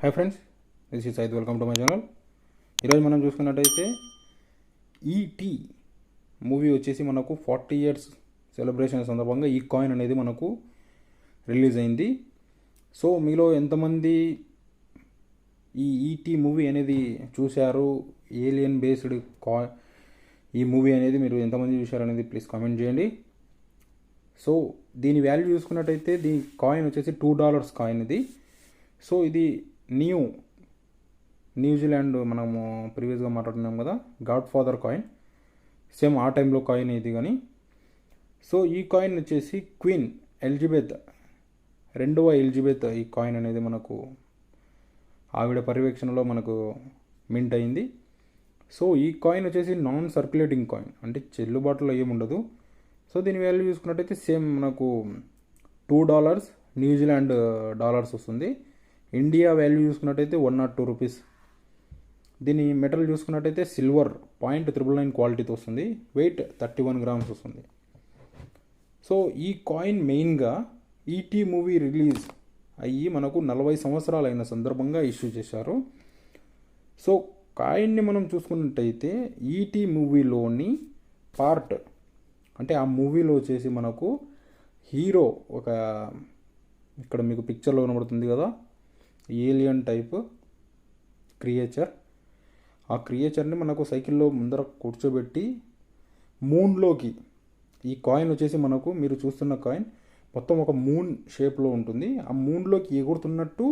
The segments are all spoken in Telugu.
Hi friends, this is Syed. Welcome to my channel. ఈరోజు మనం చూసుకున్నట్టయితే ఈటీ మూవీ వచ్చేసి మనకు 40 years సెలబ్రేషన్ సందర్భంగా ఈ కాయిన్ అనేది మనకు రిలీజ్ అయింది. సో మీలో ఎంతమంది ఈ ఈటీ మూవీ అనేది చూశారు? ఏలియన్ బేస్డ్ ఈ మూవీ అనేది మీరు ఎంతమంది చూశారు అనేది ప్లీజ్ కామెంట్ చేయండి. సో దీని వాల్యూ చూసుకున్నట్టయితే దీని కాయిన్ వచ్చేసి $2 కాయిన్ ఇది. సో ఇది న్యూజిలాండ్ మనము ప్రీవియస్గా మాట్లాడుతున్నాం కదా, గాడ్ ఫాదర్ కాయిన్, సేమ్ ఆ టైంలో కాయిన్ ఇది. కానీ సో ఈ కాయిన్ వచ్చేసి క్వీన్ ఎలిజబెత్, 2వ ఎలిజబెత్ ఈ కాయిన్ అనేది మనకు ఆవిడ పర్యవేక్షణలో మనకు మింట్ అయింది. సో ఈ కాయిన్ వచ్చేసి నాన్ సర్క్యులేటింగ్ కాయిన్, అంటే చెల్లుబాటులో ఏముండదు. సో దీని వాల్యూ చూసుకున్నట్టయితే సేమ్ మనకు $2 న్యూజిలాండ్ డాలర్స్ వస్తుంది. ఇండియా వాల్యూ చూసుకున్నట్టయితే 102 రూపీస్. దీని మెటల్ చూసుకున్నట్టయితే సిల్వర్ 0.999 క్వాలిటీతో వస్తుంది. వెయిట్ 31 grams వస్తుంది. సో ఈ కాయిన్ మెయిన్గా ఈటీ మూవీ రిలీజ్ అయ్యి మనకు 40 సంవత్సరాలు అయిన సందర్భంగా ఇష్యూ చేశారు. సో కాయిన్ని మనం చూసుకున్నట్టయితే ఈటీ మూవీలోని పార్ట్, అంటే ఆ మూవీలో వచ్చేసి మనకు హీరో ఒక, ఇక్కడ మీకు పిక్చర్లో కనబడుతుంది కదా, ఏలియన్ టైప్ క్రియేచర్. ఆ క్రియేచర్ని మనకు సైకిల్లో ముందర కూర్చోబెట్టి మూన్లోకి, ఈ కాయిన్ వచ్చేసి మనకు మీరు చూస్తున్న కాయిన్ మొత్తం ఒక మూన్ షేప్లో ఉంటుంది. ఆ మూన్లోకి ఎగురుతున్నట్టు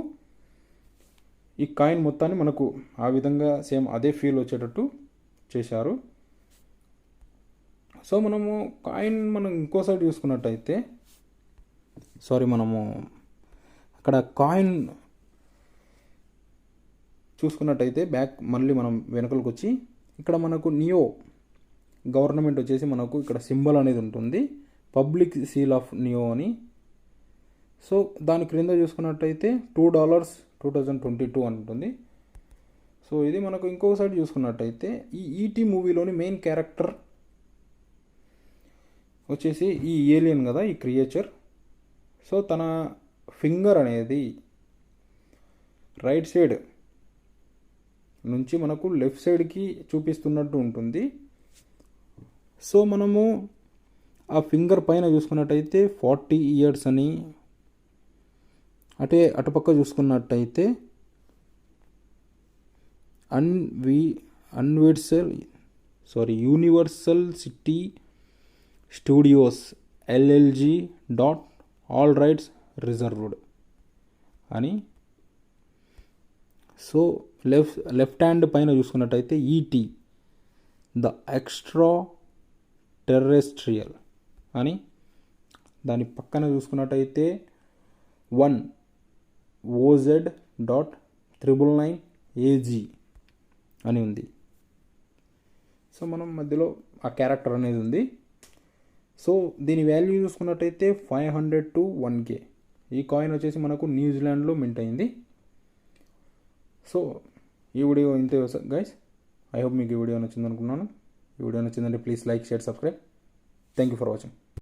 ఈ కాయిన్ మొత్తాన్ని మనకు ఆ విధంగా సేమ్ అదే ఫీల్ వచ్చేటట్టు చేశారు. సో మనము కాయిన్ మనం ఇంకో సైడ్ చూసుకున్నట్టయితే, మనము అక్కడ కాయిన్ చూసుకున్నట్టయితే మళ్ళీ మనం వెనుకలకు వచ్చి ఇక్కడ మనకు నియో గవర్నమెంట్ వచ్చేసి మనకు ఇక్కడ సింబల్ అనేది ఉంటుంది, పబ్లిక్ సీల్ ఆఫ్ నియో అని. సో దాని క్రింద చూసుకున్నట్టయితే $2 2022 అని ఉంటుంది. సో ఇది మనకు ఇంకో సైడ్ చూసుకున్నట్టయితే ఈ ఈటీ మూవీలోని మెయిన్ క్యారెక్టర్ వచ్చేసి ఈ ఏలియన్ కదా, ఈ క్రియేచర్. సో తన ఫింగర్ అనేది రైట్ సైడ్ నుంచి మనకు లెఫ్ట్ సైడ్కి చూపిస్తున్నట్టు ఉంటుంది. సో మనము ఆ ఫింగర్ పైన చూసుకున్నట్టయితే 40 years అని, అటుపక్క చూసుకున్నట్టయితే universal city studios LLG all rights reserved అని. సో లెఫ్ట్ హ్యాండ్ పైన చూసుకున్నట్టయితే ఈటీ ద ఎక్స్ట్రా టెర్రెస్ట్రియల్ అని, దాని పక్కన చూసుకున్నట్టయితే 1 OZ.999AG అని ఉంది. సో మనం మధ్యలో ఆ క్యారెక్టర్ అనేది ఉంది. సో దీని వాల్యూ చూసుకున్నట్టయితే 500 to 1K. ఈ కాయిన్ వచ్చేసి మనకు న్యూజిలాండ్లో మింట్ అయింది. సో ఈ వీడియో ఇంతే గైస్. ఐ హోప్ మీకు ఈ వీడియో నచ్చింది అనుకున్నాను. ఈ వీడియో నచ్చిందంటే please like, share, subscribe. Thank you for watching.